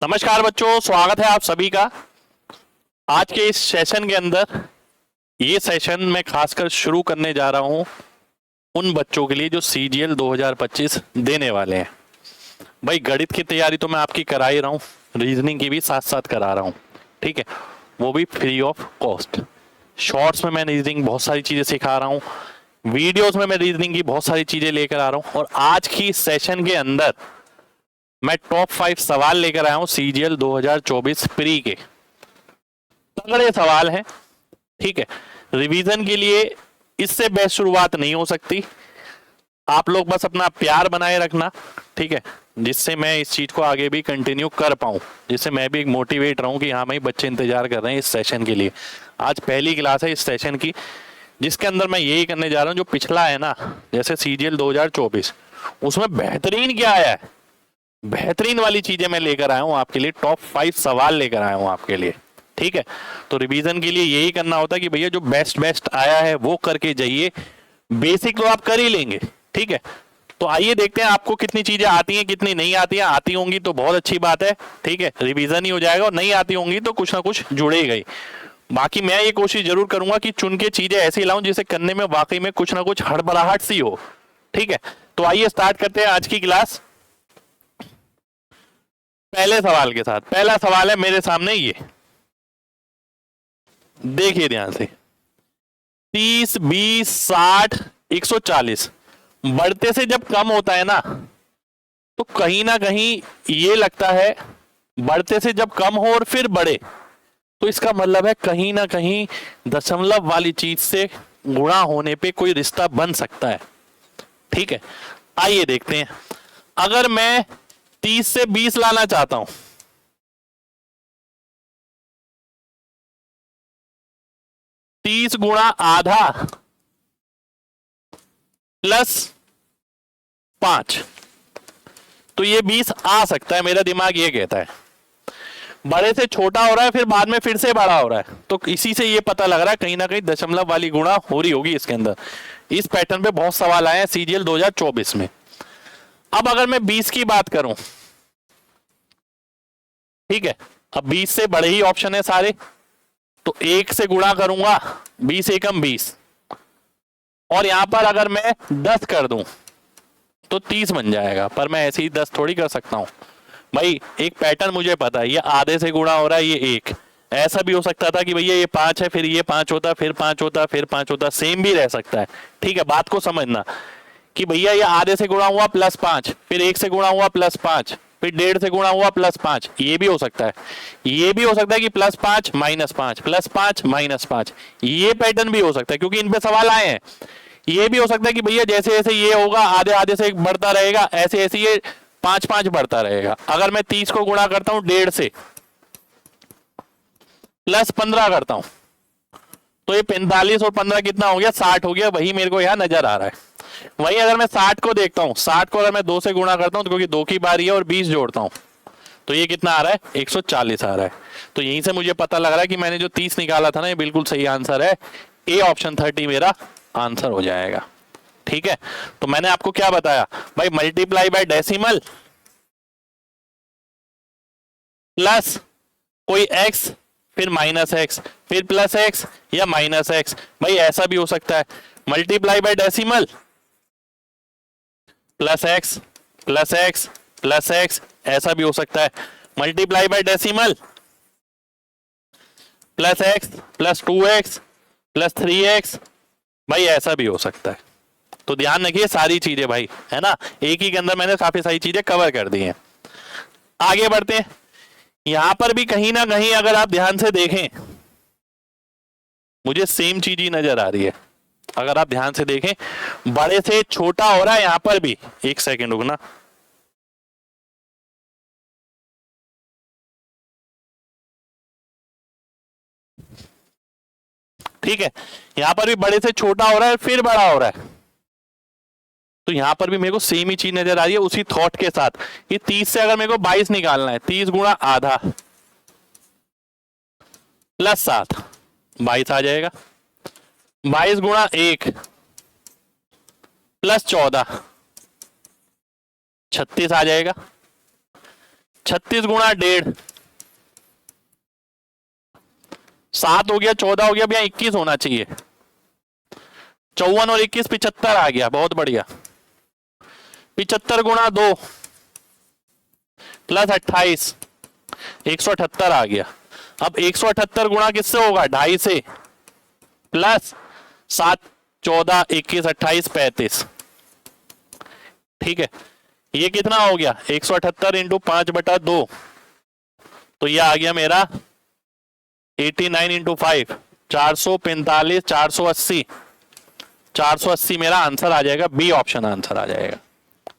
नमस्कार बच्चों, स्वागत है आप सभी का। आज के इस सेशन के अंदर ये सेशन मैं खासकर शुरू करने जा रहा हूं उन बच्चों के लिए जो सीजीएल 2025 देने वाले हैं। भाई गणित की तैयारी तो मैं आपकी करा ही रहा हूँ, रीजनिंग की भी साथ साथ करा रहा हूँ, ठीक है, वो भी फ्री ऑफ कॉस्ट। शॉर्ट्स में मैं रीजनिंग बहुत सारी चीज़ें सिखा रहा हूँ, वीडियोज़ में मैं रीजनिंग की बहुत सारी चीज़ें लेकर आ रहा हूँ, और आज की सेशन के अंदर मैं टॉप 5 सवाल लेकर आया हूं सीजीएल 2024 प्री के। तगड़े सवाल हैं, ठीक है। रिवीजन के लिए इससे बेस्ट शुरुआत नहीं हो सकती। आप लोग बस अपना प्यार बनाए रखना, ठीक है, जिससे मैं इस चीज को आगे भी कंटिन्यू कर पाऊं, जिससे मैं भी एक मोटिवेट रहूं कि हाँ भाई बच्चे इंतजार कर रहे हैं इस सेशन के लिए। आज पहली क्लास है इस सेशन की, जिसके अंदर मैं यही करने जा रहा हूं जो पिछला है ना, जैसे सीजीएल 2024 उसमें बेहतरीन क्या आया है, बेहतरीन वाली चीजें मैं लेकर आया हूं आपके लिए। टॉप 5 सवाल लेकर आया हूं आपके लिए, ठीक है। तो रिवीजन के लिए यही करना होता है कि भैया जो बेस्ट आया है वो करके जाइए, बेसिक तो आप कर ही लेंगे, ठीक है। तो आइए देखते हैं आपको कितनी चीजें आती हैं कितनी नहीं आती हैं। आती होंगी तो बहुत अच्छी बात है, ठीक है, रिवीजन ही हो जाएगा, और नहीं आती होंगी तो कुछ ना कुछ जुड़ेगा ही। बाकी मैं ये कोशिश जरूर करूंगा कि चुन के चीजें ऐसी लाऊं जिसे करने में वाकई में कुछ ना कुछ हड़बड़ाहट सी हो, ठीक है। तो आइए स्टार्ट करते हैं आज की क्लास पहले सवाल के साथ। पहला सवाल है मेरे सामने, ये देखिए ध्यान से, 30, 20, 60, 140 बढ़ते से जब कम होता है ना, तो कहीं ना कहीं ये लगता है बढ़ते से जब कम हो और फिर बढ़े तो इसका मतलब है कहीं ना कहीं दशमलव वाली चीज से गुणा होने पे कोई रिश्ता बन सकता है, ठीक है। आइए देखते हैं, अगर मैं 30 से 20 लाना चाहता हूं, 30 गुणा आधा प्लस 5, तो ये 20 आ सकता है, मेरा दिमाग ये कहता है। बड़े से छोटा हो रहा है फिर बाद में फिर से बड़ा हो रहा है, तो इसी से ये पता लग रहा है कहीं ना कहीं दशमलव वाली गुणा हो रही होगी इसके अंदर। इस पैटर्न पे बहुत सवाल आए हैं सीजीएल 2024 में। अब अगर मैं 20 की बात करूं, ठीक है, अब 20 से बड़े ही ऑप्शन है सारे, तो 1 से गुणा करूंगा, 20 एकम 20, और यहां पर अगर मैं 10 कर दूं तो 30 बन जाएगा। पर मैं ऐसे ही 10 थोड़ी कर सकता हूं भाई, एक पैटर्न मुझे पता है, ये आधे से गुणा हो रहा है, ये 1। ऐसा भी हो सकता था कि भैया ये 5 है, फिर ये 5 होता, फिर 5 होता, फिर 5 होता, सेम भी रह सकता है, ठीक है। बात को समझना कि भैया ये आधे से गुणा हुआ +5, फिर 1 से गुणा हुआ +5, फिर 1.5 से गुणा हुआ +5, ये भी हो सकता है। ये भी हो सकता है कि +5 -5, +5 -5, ये पैटर्न भी हो सकता है क्योंकि इन पे सवाल आए हैं। ये भी हो सकता है कि भैया जैसे जैसे ये होगा आधे आधे से बढ़ता रहेगा, ऐसे ऐसे ये 5 बढ़ता रहेगा। अगर मैं 30 को गुणा करता हूं 1.5 से, +15 करता हूं, तो ये 45 और 15 कितना हो गया, 60 हो गया। वही मेरे को यहां नजर आ रहा है। वहीं अगर मैं 60 को देखता हूं, 60 को अगर मैं 2 से गुणा करता हूं, तो क्योंकि 2 की बारी है और 20 जोड़ता हूं, तो ये कितना आ रहा है, 140 आ रहा है। तो यहीं से मुझे पता लग रहा है कि मैंने जो 30 निकाला था ना, ये बिल्कुल सही आंसर है। ए ऑप्शन 30 मेरा आंसर हो जाएगा, ठीक है। तो मैंने आपको क्या बताया भाई, मल्टीप्लाई बाय डेसिमल प्लस कोई एक्स, फिर -x, फिर +x या -x। भाई ऐसा भी हो सकता है, multiply by decimal +x +x +x, ऐसा भी हो सकता है। Multiply by decimal +x +2x +3x, भाई ऐसा भी हो सकता है। तो ध्यान रखिए सारी चीजें भाई, है ना, एक ही के अंदर मैंने काफी सारी चीजें कवर कर दी हैं। आगे बढ़ते हैं, यहां पर भी कहीं ना कहीं अगर आप ध्यान से देखें, मुझे सेम चीज ही नजर आ रही है। अगर आप ध्यान से देखें, बड़े से छोटा हो रहा है यहां पर भी। एक सेकेंड रुकना, ठीक है, यहां पर भी बड़े से छोटा हो रहा है फिर बड़ा हो रहा है, तो यहां पर भी मेरे को सेम ही चीज नजर आ रही है उसी थॉट के साथ कि 30 से अगर मेरे को 22 निकालना है, 30 गुणा आधा +7, 22 आ जाएगा। 22 गुणा 1 +14, 36 आ जाएगा। 36 गुणा 1.5, 7 हो गया, 14 हो गया, भैया 21 होना चाहिए। 54 और 21 75 आ गया, बहुत बढ़िया। 75 गुणा 2 प्लस 28 178 आ गया। अब 178 गुणा किससे होगा, 2.5 से, प्लस 7 14 21 28 35। ठीक है, ये कितना हो गया, 178 इंटू 5/2, तो ये आ गया मेरा 89 इंटू 5 445 480 480 मेरा आंसर आ जाएगा, बी ऑप्शन आंसर आ जाएगा।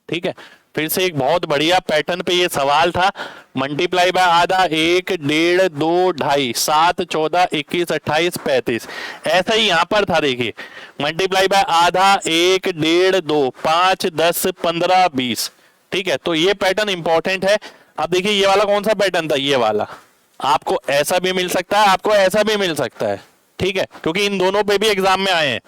ठीक है, फिर से एक बहुत बढ़िया पैटर्न पे ये सवाल था। मल्टीप्लाई बाय आधा, 1 1.5 2 2.5 7 14 21 28 35, ऐसा ही यहां पर था। देखिए मल्टीप्लाई बाय आधा, 1 1.5 2 5 10 15 20। ठीक है, तो ये पैटर्न इंपॉर्टेंट है। अब देखिए ये वाला कौन सा पैटर्न था, ये वाला। आपको ऐसा भी मिल सकता है, आपको ऐसा भी मिल सकता है। ठीक है, क्योंकि इन दोनों पे भी एग्जाम में आए हैं।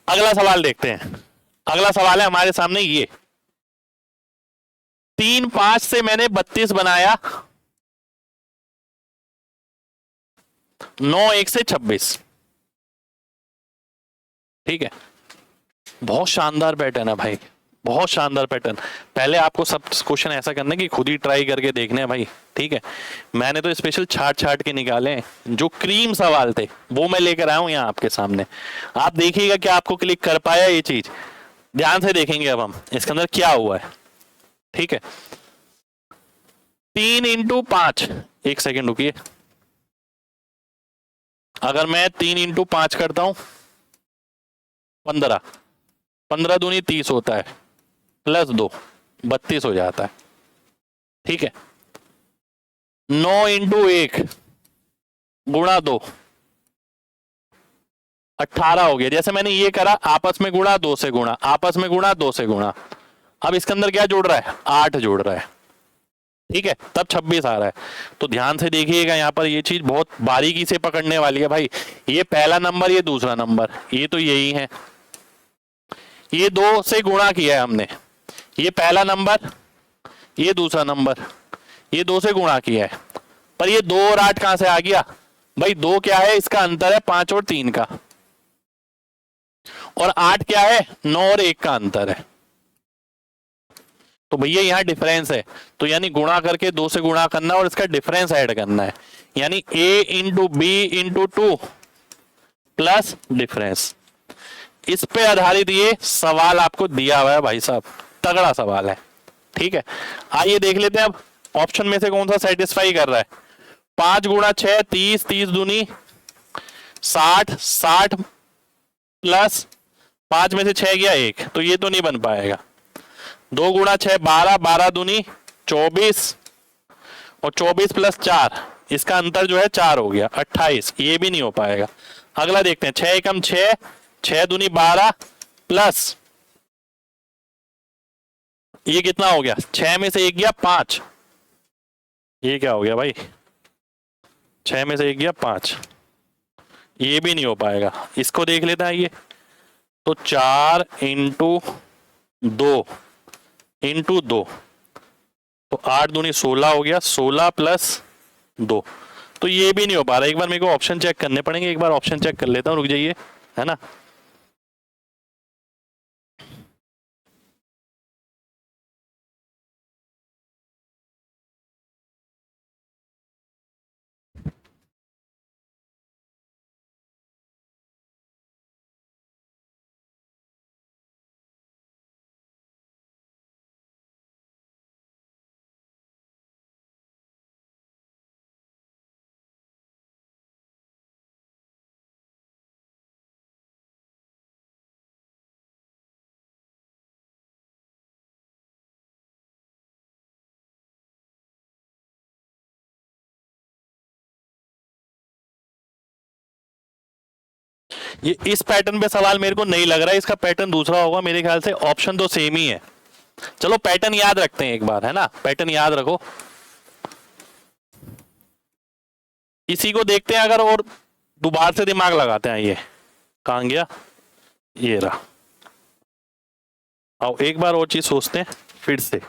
अगला सवाल देखते हैं। अगला सवाल है हमारे सामने ये, 3 5 से मैंने 32 बनाया, 9 1 से 26। ठीक है, बहुत शानदार पैटर्न है भाई, बहुत शानदार पैटर्न। पहले आपको सब क्वेश्चन ऐसा करना है कि खुद ही ट्राई करके देखने हैं भाई। ठीक है, मैंने तो स्पेशल छाट छाट के निकाले हैं, जो क्रीम सवाल थे वो मैं लेकर आया हूं यहाँ आपके सामने। आप देखिएगा कि आपको क्लिक कर पाया ये चीज, ध्यान से देखेंगे अब हम इसके अंदर क्या हुआ है। ठीक है, 3 इंटू 5, एक सेकेंड रुकिए, अगर मैं 3 इंटू 5 करता हूं 15, 15 दूनी 30 होता है, प्लस 2 32 हो जाता है। ठीक है, 9 इंटू 1 गुणा 2 18 हो गया। जैसे मैंने ये करा, आपस में गुणा, 2 से गुणा, आपस में गुणा, 2 से गुणा। अब इसके अंदर क्या जोड़ रहा है, 8 जोड़ रहा है। ठीक है, तब 26 आ रहा है। तो ध्यान से देखिएगा, यहां पर ये चीज बहुत बारीकी से पकड़ने वाली है भाई। ये पहला नंबर, ये दूसरा नंबर, ये तो यही है। ये 2 से गुणा किया है हमने, ये पहला नंबर, ये दूसरा नंबर, ये 2 से गुणा किया है। पर ये 2 और 8 कहां से आ गया भाई, 2 क्या है, इसका अंतर है 5 और 3 का, और 8 क्या है, 9 और 1 का अंतर है। तो भैया यहां डिफरेंस है, तो यानी गुणा करके 2 से गुणा करना और इसका डिफरेंस ऐड करना है, यानी a into B into 2 plus difference. इस पे आधारित ये सवाल आपको दिया हुआ है भाई साहब, तगड़ा सवाल है। ठीक है, आइए देख लेते हैं अब ऑप्शन में से कौन सा सेटिस्फाई कर रहा है। 5 गुणा 6 30, 30 दूनी 60, 60 प्लस 5 में से 6 गया 1, तो ये तो नहीं बन पाएगा। 2 गुणा 6 12, 12 दूनी 24, और 24 प्लस 4, इसका अंतर जो है 4 हो गया 28, ये भी नहीं हो पाएगा। अगला देखते हैं, 6 एकम 6, 6 दूनी 12 प्लस ये कितना हो गया, 6 में से 1 गया 5, ये क्या हो गया भाई, 6 में से 1 गया 5, ये भी नहीं हो पाएगा। इसको देख लेते हैं ये, तो 4 इंटू 2 इंटू 2, तो 8 दूनी 16 हो गया, 16 प्लस 2, तो ये भी नहीं हो पा रहा। एक बार मेरे को ऑप्शन चेक करने पड़ेंगे, एक बार ऑप्शन चेक कर लेता हूं, रुक जाइए, है ना। ये इस पैटर्न पे सवाल मेरे को नहीं लग रहा है, इसका पैटर्न दूसरा होगा मेरे ख्याल से। ऑप्शन तो सेम ही है। चलो पैटर्न याद रखते हैं एक बार, है ना, पैटर्न याद रखो। इसी को देखते हैं अगर, और दोबारा से दिमाग लगाते हैं। ये कहां गया, ये रहा। आओ एक बार और चीज सोचते हैं फिर से।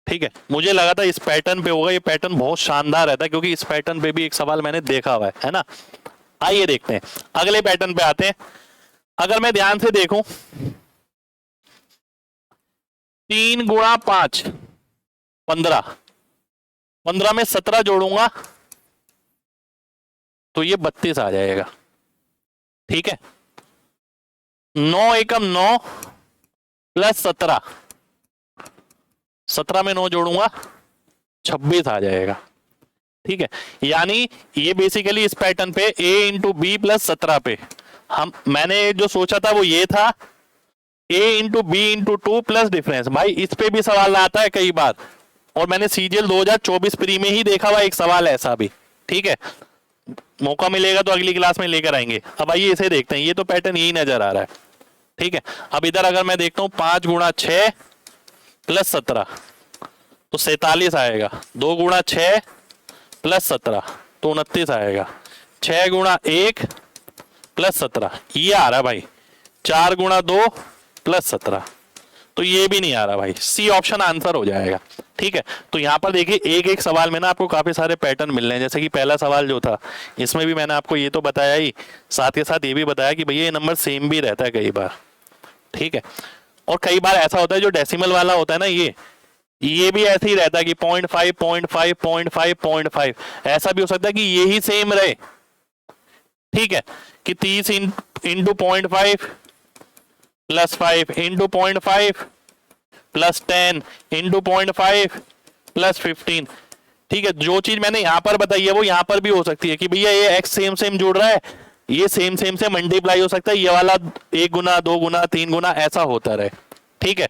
ठीक है, मुझे लगा था इस पैटर्न पे होगा, ये पैटर्न बहुत शानदार रहता है क्योंकि इस पैटर्न पे भी एक सवाल मैंने देखा हुआ है ना। आइए देखते हैं, अगले पैटर्न पे आते हैं। अगर मैं ध्यान से देखूं, 3 गुणा 5 15, 15 में 17 जोड़ूंगा तो ये 32 आ जाएगा। ठीक है, 9 एकम 9 प्लस 17, 17 में 9 जोड़ूंगा 26 आ जाएगा। ठीक है, यानी ये बेसिकली इस पैटर्न पे a इंटू बी प्लस 17 पे मैंने जो सोचा था वो ये था a into B into 2 plus difference. भाई इस पे भी सवाल आता है कई बार, और मैंने सीजीएल 2024 प्री में ही देखा हुआ एक सवाल ऐसा भी। ठीक है, मौका मिलेगा तो अगली क्लास में लेकर आएंगे। अब आइए इसे देखते हैं, ये तो पैटर्न यही नजर आ रहा है। ठीक है, अब इधर अगर मैं देखता हूं 5 गुणा 6 प्लस 17 तो 47 आएगा। 2 गुणा 6 प्लस 17 तो 29 आएगा। 6 गुणा 1 प्लस 17 ये आ रहा है भाई। 4 गुणा 2 प्लस 17 तो ये भी नहीं आ रहा भाई। सी ऑप्शन आंसर हो जाएगा। ठीक है, तो यहां पर देखिए एक एक सवाल में ना आपको काफी सारे पैटर्न मिल रहे हैं। जैसे कि पहला सवाल जो था इसमें भी मैंने आपको ये तो बताया ही, साथ के साथ ये भी बताया कि भैया ये नंबर सेम भी रहता है कई बार। ठीक है, और कई बार ऐसा होता है जो डेसिमल वाला होता है ना, ये भी ऐसे ही रहता है कि 0.5 0.5 0.5 0.5 ऐसा भी हो सकता है कि ये ही सेम रहे। ठीक है, कि 30 into 0.5 plus 5 into 0.5 plus 10 into 0.5 plus 15। ठीक है, जो चीज मैंने यहां पर बताई है वो यहां पर भी हो सकती है कि भैया ये x सेम सेम जुड़ रहा है, ये सेम सेम से मल्टीप्लाई हो सकता है, ये वाला 1 गुना 2 गुना 3 गुना ऐसा होता रहे। ठीक है,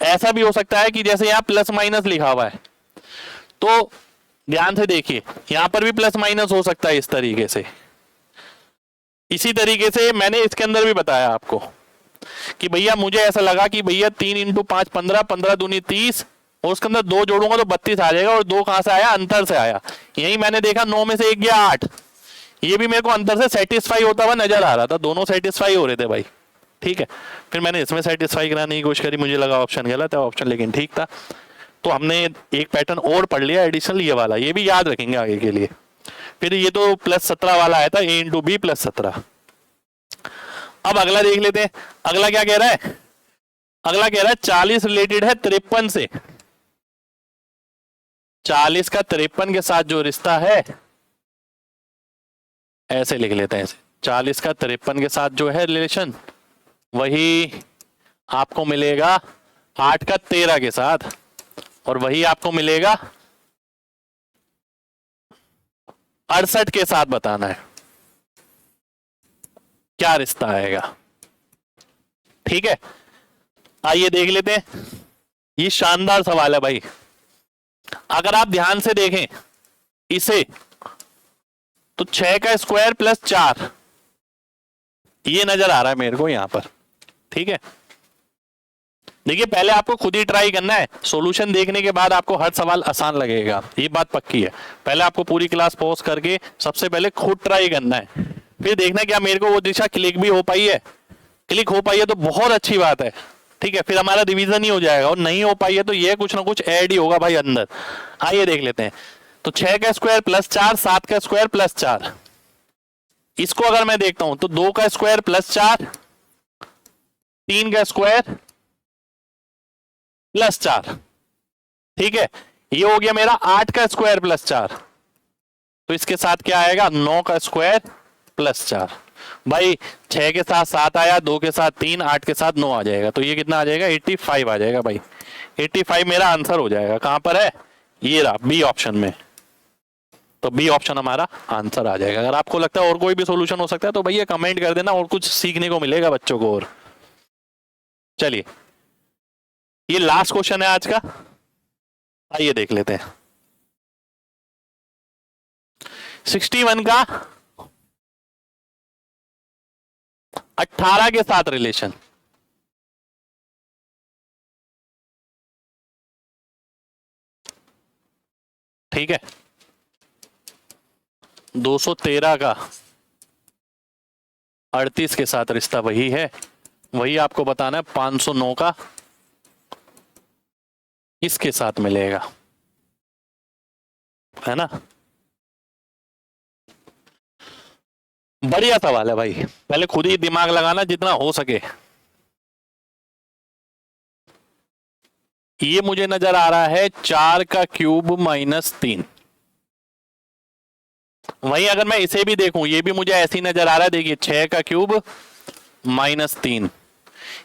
ऐसा भी हो सकता है कि जैसे यहाँ प्लस माइनस लिखा हुआ है तो ध्यान से देखिए यहां पर भी प्लस माइनस हो सकता है इस तरीके से। इसी तरीके से मैंने इसके अंदर भी बताया आपको कि भैया मुझे ऐसा लगा कि भैया 3 इंटू 5 15, 15 दूनी 30 और उसके अंदर 2 जोड़ूंगा तो 32 आ जाएगा। और 2 कहां से आया? अंतर से आया। यही मैंने देखा 9 में से 1 गया 8, ये भी मेरे को अंतर से सेटिस्फाई होता हुआ नजर आ रहा था। दोनों सेटिस्फाई हो रहे थे भाई। ठीक है, फिर मैंने इसमें सेटिस्फाई कराने की कोशिश करी, मुझे लगा ऑप्शन गलत है, ऑप्शन लेकिन ठीक था। तो हमने एक पैटर्न और पढ़ लिया एडिशनल, ये वाला, ये भी याद रखेंगे आगे के लिए। फिर ये तो प्लस 17 वाला आया था, a इंटू बी प्लस 17। अब अगला देख लेते हैं, अगला क्या कह रहा है? अगला कह रहा है 40 रिलेटेड है 53 से। 40 का 53 के साथ जो रिश्ता है, ऐसे लिख लेते हैं, ऐसे 40 का 53 के साथ जो है रिलेशन, वही आपको मिलेगा 8 का 13 के साथ, और वही आपको मिलेगा 68 के साथ। बताना है क्या रिश्ता आएगा। ठीक है, आइए देख लेते हैं। ये शानदार सवाल है भाई, अगर आप ध्यान से देखें इसे तो 6 का स्क्वायर प्लस 4 ये नजर आ रहा है मेरे को यहां पर। ठीक है, देखिए पहले आपको खुद ही ट्राई करना है, सॉल्यूशन देखने के बाद आपको हर सवाल आसान लगेगा, ये बात पक्की है। पहले आपको पूरी क्लास पॉज करके सबसे पहले खुद ट्राई करना है, फिर देखना क्या मेरे को वो दिशा क्लिक भी हो पाई है। क्लिक हो पाई है तो बहुत अच्छी बात है। ठीक है, फिर हमारा रिवीजन ही हो जाएगा, और नहीं हो पाई है तो ये कुछ ना कुछ ऐड ही होगा भाई अंदर। आइए देख लेते हैं। तो 6 का स्क्वायर प्लस 4, 7 का स्क्वायर प्लस 4, इसको अगर मैं देखता हूं तो 2 का स्क्वायर प्लस 4, 3 का स्क्वायर प्लस 4। ठीक है, ये हो गया मेरा 8 का स्क्वायर प्लस 4, तो इसके साथ क्या आएगा? 9 का स्क्वायर प्लस 4। भाई 6 के साथ 7 आया, 2 के साथ 3, 8 के साथ 9 आ जाएगा, तो ये कितना आ जाएगा? 85 आ जाएगा भाई। 85 मेरा आंसर हो जाएगा। कहां पर है? ये रहा, बी ऑप्शन में। तो बी ऑप्शन हमारा आंसर आ जाएगा। अगर आपको लगता है और कोई भी सॉल्यूशन हो सकता है तो भैया कमेंट कर देना, और कुछ सीखने को मिलेगा बच्चों को। और चलिए, ये लास्ट क्वेश्चन है आज का, आइए देख लेते हैं। 61 का 18 के साथ रिलेशन। ठीक है, 213 का 38 के साथ रिश्ता वही है, वही आपको बताना है। 509 का इसके साथ मिलेगा, है ना। बढ़िया सवाल है भाई, पहले खुद ही दिमाग लगाना जितना हो सके। ये मुझे नजर आ रहा है 4 का क्यूब -3। वहीं अगर मैं इसे भी देखूं, ये भी मुझे ऐसे ही नजर आ रहा है, देखिए 6 का क्यूब -3।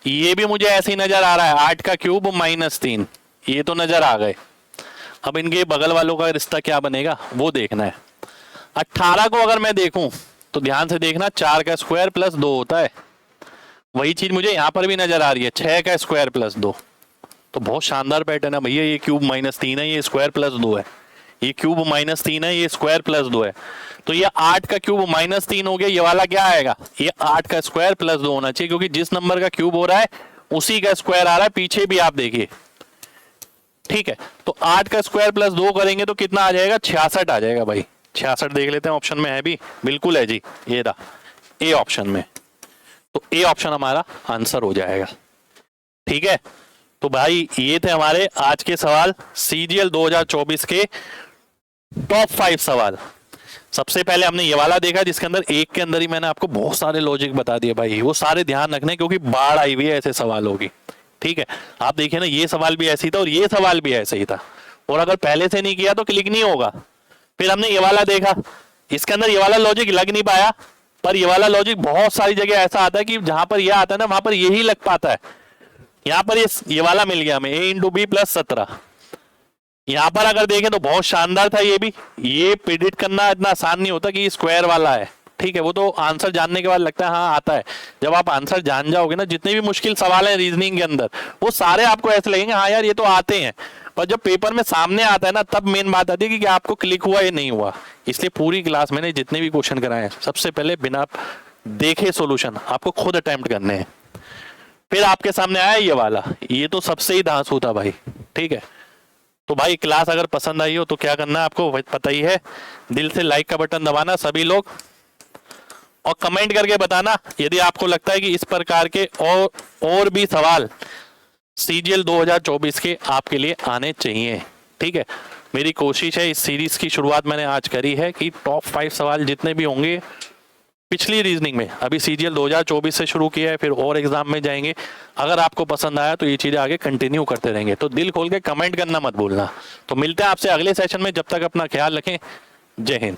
ये भी मुझे ऐसे ही नजर आ रहा है 8 का क्यूब -3। ये तो नजर आ गए। अब इनके बगल वालों का रिश्ता क्या बनेगा वो देखना है। 18 को अगर मैं देखूं तो ध्यान से देखना, 4 का स्क्वायर +2 होता है। वही चीज मुझे यहां पर भी नजर आ रही है, 6 का स्क्वायर +2। तो बहुत शानदार पैटर्न है भैया। ये क्यूब -3 है, ये स्क्वायर +2 है। ये क्यूब -3 है, ये स्क्वायर +2 है। तो ये 8 का क्यूब -3 हो गया। ये वाला क्या आएगा, ये 8 का स्क्वायर +2 होना चाहिए, क्योंकि जिस नंबर का क्यूब हो रहा है उसी का स्क्वायर आ रहा है। पीछे भी आप देखिए, ठीक है। तो 8 का स्क्वायर +2 करेंगे तो कितना आ जाएगा, 66 आ जाएगा भाई। 66 देख लेते हैं, ऑप्शन में है भी, बिल्कुल है जी, ये रहा ए ऑप्शन में। तो ए ऑप्शन हमारा आंसर हो जाएगा, ठीक है। तो भाई ये थे हमारे आज के सवाल, सीजीएल 2024 के टॉप 5 सवाल। सबसे पहले हमने ये वाला देखा जिसके अंदर एक के अंदर ही मैंने आपको बहुत सारे लॉजिक बता दिए भाई। वो सारे ध्यान रखने, क्योंकि बाढ़ आई हुई है ऐसे सवालों की, ठीक है। आप देखिए ना, ये सवाल भी ऐसे ही था और ये सवाल भी ऐसे ही था, और अगर पहले से नहीं किया तो क्लिक नहीं होगा। फिर हमने ये वाला देखा, इसके अंदर ये वाला लॉजिक लग नहीं पाया, पर ये वाला लॉजिक बहुत सारी जगह ऐसा आता है कि जहां पर यह आता है ना वहां पर यही लग पाता है। यहां पर ये वाला मिल गया हमें, a × b + 17। यहां पर अगर देखें तो बहुत शानदार था ये भी। ये प्रिडिक्ट करना इतना आसान नहीं होता कि ये स्क्वायर वाला है, ठीक है। वो तो आंसर जानने के बाद लगता है हाँ आता है। जब आप आंसर जान जाओगे ना, जितने भी मुश्किल सवाल हैं रीजनिंग के अंदर, वो सारे आपको ऐसे लगेंगे हाँ यार ये तो आते हैं। पर जब पेपर में सामने आता है ना, तब मेन बात आती है कि आपको क्लिक हुआ या नहीं हुआ। इसलिए पूरी क्लास मैंने जितने भी क्वेश्चन कराए, सबसे पहले बिना देखे सोल्यूशन आपको खुद अटेम्प्ट करने हैं। फिर आपके सामने आया ये वाला, ये तो सबसे ही धांसू था भाई, ठीक है। तो भाई क्लास अगर पसंद आई हो तो क्या करना है आपको पता ही है, दिल से लाइक का बटन दबाना सभी लोग, और कमेंट करके बताना यदि आपको लगता है कि इस प्रकार के और भी सवाल सीजीएल 2024 के आपके लिए आने चाहिए, ठीक है। मेरी कोशिश है, इस सीरीज की शुरुआत मैंने आज करी है कि टॉप 5 सवाल जितने भी होंगे पिछली रीजनिंग में, अभी सीजीएल 2024 से शुरू किया है, फिर और एग्जाम में जाएंगे। अगर आपको पसंद आया तो ये चीजें आगे कंटिन्यू करते रहेंगे। तो दिल खोल के कमेंट करना मत भूलना। तो मिलते हैं आपसे अगले सेशन में, जब तक अपना ख्याल रखें। जय हिंद।